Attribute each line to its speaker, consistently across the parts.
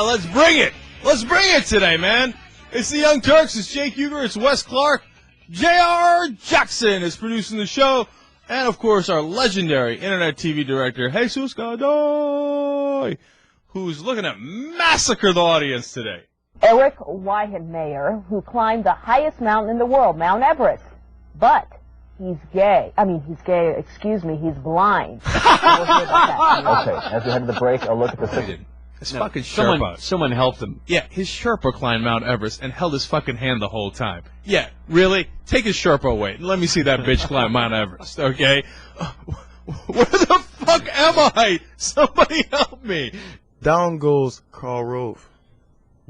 Speaker 1: Let's bring it. Let's bring it today, man. It's the Young Turks. It's Jake Huger. It's Wes Clark. J.R. Jackson is producing the show. And, of course, our legendary Internet TV director, Jesus Godoy, who's looking to massacre the audience today.
Speaker 2: Eric Weihenmayer, who climbed the highest mountain in the world, Mount Everest. But he's gay. He's blind. We'll hear about that.
Speaker 3: Okay, as we head to the break, I'll look at the...
Speaker 1: His fucking Sherpa.
Speaker 4: Someone helped him.
Speaker 1: Yeah, his Sherpa climbed Mount Everest and held his fucking hand the whole time. Yeah, really? Take his Sherpa away and let me see that bitch climb Mount Everest, okay? Where the fuck am I? Somebody help me.
Speaker 5: Down goes Karl Rove.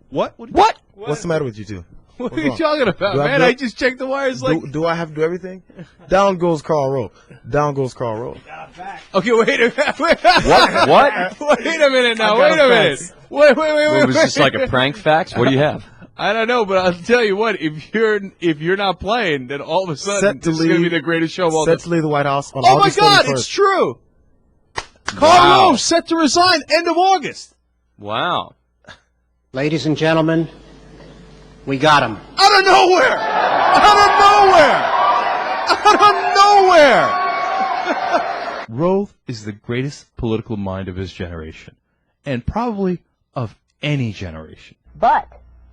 Speaker 1: What?
Speaker 5: What's the matter with you two?
Speaker 1: What are you talking about, man? I just checked the wires like...
Speaker 5: Do I have to do everything? Down goes Karl Rove. Down goes Karl Rove.
Speaker 1: Okay, wait a minute.
Speaker 4: What?
Speaker 1: Wait a minute now. Wait a minute. Wait.
Speaker 4: It was just like a prank fax? What do you have?
Speaker 1: I don't know, but I'll tell you what. If you're not playing, then all of a sudden this is going to be the greatest show of all time.
Speaker 5: Set to leave the White House on
Speaker 1: Oh,
Speaker 5: August
Speaker 1: my God,
Speaker 5: 31st.
Speaker 1: it's true. Karl Rove set to resign end of August.
Speaker 4: Wow.
Speaker 6: Ladies and gentlemen, we got him.
Speaker 1: Out of nowhere! Rove is the greatest political mind of his generation, and probably of any generation.
Speaker 2: But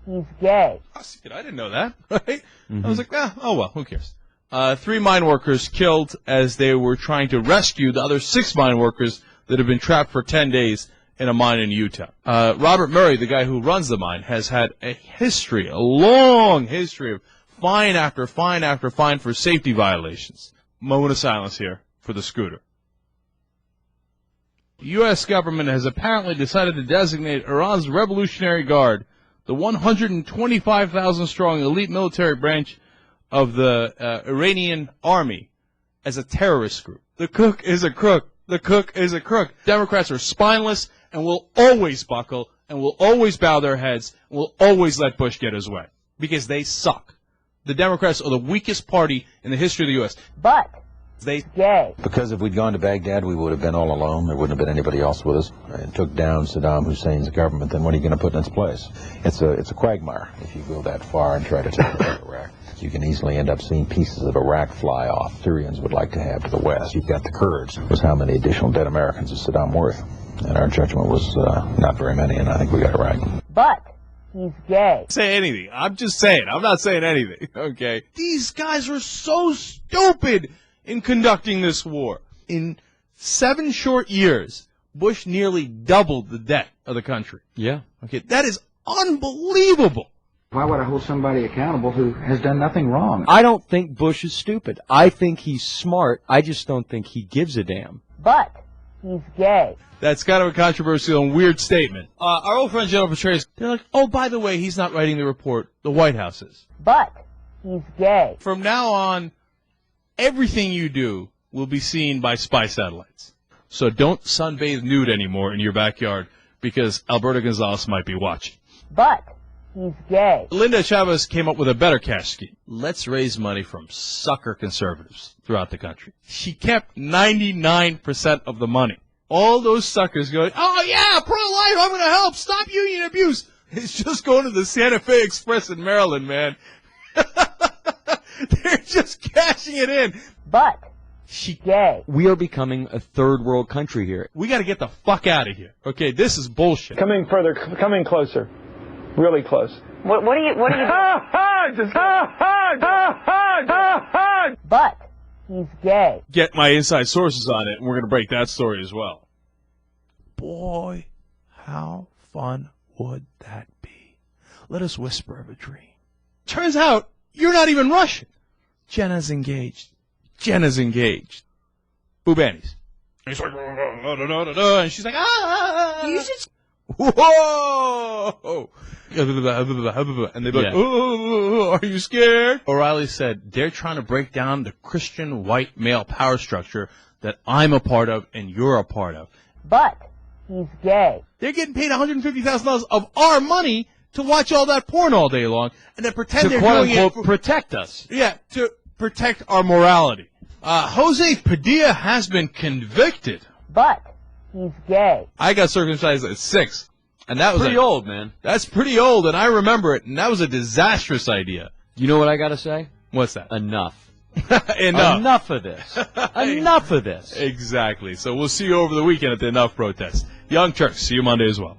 Speaker 2: he's gay.
Speaker 1: Oh, I didn't know that, right? I was like, oh well, who cares? 3 mine workers killed as they were trying to rescue the other 6 mine workers that have been trapped for 10 days in a mine in Utah. Robert Murray, the guy who runs the mine, has had a long history of fine after fine after fine for safety violations. Moment of silence here for the scooter. The U.S. government has apparently decided to designate Iran's Revolutionary Guard, the 125,000-strong elite military branch of the Iranian army, as a terrorist group. The cook is a crook. The cook is a crook. Democrats are spineless and will always buckle and will always bow their heads and will always let Bush get his way because they suck. The Democrats are the weakest party in the history of the U.S.
Speaker 2: But
Speaker 1: they
Speaker 2: gay.
Speaker 3: Because if we'd gone to Baghdad, we would have been all alone. There wouldn't have been anybody else with us. And took down Saddam Hussein's government, then what are you going to put in its place? It's a quagmire if you go that far and try to take over Iraq. You can easily end up seeing pieces of Iraq fly off. Syrians would like to have to the west. You've got the Kurds. Was how many additional dead Americans is Saddam worth? And our judgment was not very many, and I think we got it right.
Speaker 2: But he's gay.
Speaker 1: Say anything. I'm just saying. I'm not saying anything. Okay. These guys are so stupid in conducting this war. In 7 short years, Bush nearly doubled the debt of the country.
Speaker 4: Yeah.
Speaker 1: Okay. That is unbelievable.
Speaker 7: Why would I hold somebody accountable who has done nothing wrong?
Speaker 4: I don't think Bush is stupid. I think he's smart. I just don't think he gives a damn.
Speaker 2: But he's gay.
Speaker 1: That's kind of a controversial and weird statement. Our old friend General Petraeus, they're like, oh, by the way, he's not writing the report. The White House is.
Speaker 2: But he's gay.
Speaker 1: From now on, everything you do will be seen by spy satellites. So don't sunbathe nude anymore in your backyard because Alberto Gonzalez might be watching.
Speaker 2: But he's gay.
Speaker 1: Linda Chavez came up with a better cash scheme. Let's raise money from sucker conservatives throughout the country. She kept 99% of the money. All those suckers going, oh, yeah, pro-life, I'm going to help. Stop union abuse. It's just going to the Santa Fe Express in Maryland, man. They're just cashing it in.
Speaker 2: But she gay.
Speaker 4: We are becoming a third world country here.
Speaker 1: We got to get the fuck out of here. Okay, this is bullshit.
Speaker 8: Coming closer. Really close.
Speaker 2: What are you doing? But he's gay.
Speaker 1: Get my inside sources on it, and we're going to break that story as well. Boy, how fun would that be? Let us whisper of a dream. Turns out, you're not even Russian. Jenna's engaged. Boobannies. And he's like, and she's like, ah.
Speaker 2: You should...
Speaker 1: Whoa! And they'd be like, oh, are you scared? O'Reilly said, they're trying to break down the Christian white male power structure that I'm a part of and you're a part of.
Speaker 2: But he's gay.
Speaker 1: They're getting paid $150,000 of our money to watch all that porn all day long and then pretend they're doing it
Speaker 4: to protect us.
Speaker 1: Yeah, to protect our morality. Jose Padilla has been convicted.
Speaker 2: But he's gay.
Speaker 1: I got circumcised at 6, and that was
Speaker 4: Pretty old, man.
Speaker 1: That's pretty old, and I remember it, and that was a disastrous idea.
Speaker 4: You know what I got to say?
Speaker 1: What's that?
Speaker 4: Enough.
Speaker 1: Enough.
Speaker 4: Enough of this. Enough of this.
Speaker 1: Exactly. So we'll see you over the weekend at the Enough protest. Young Turks, see you Monday as well.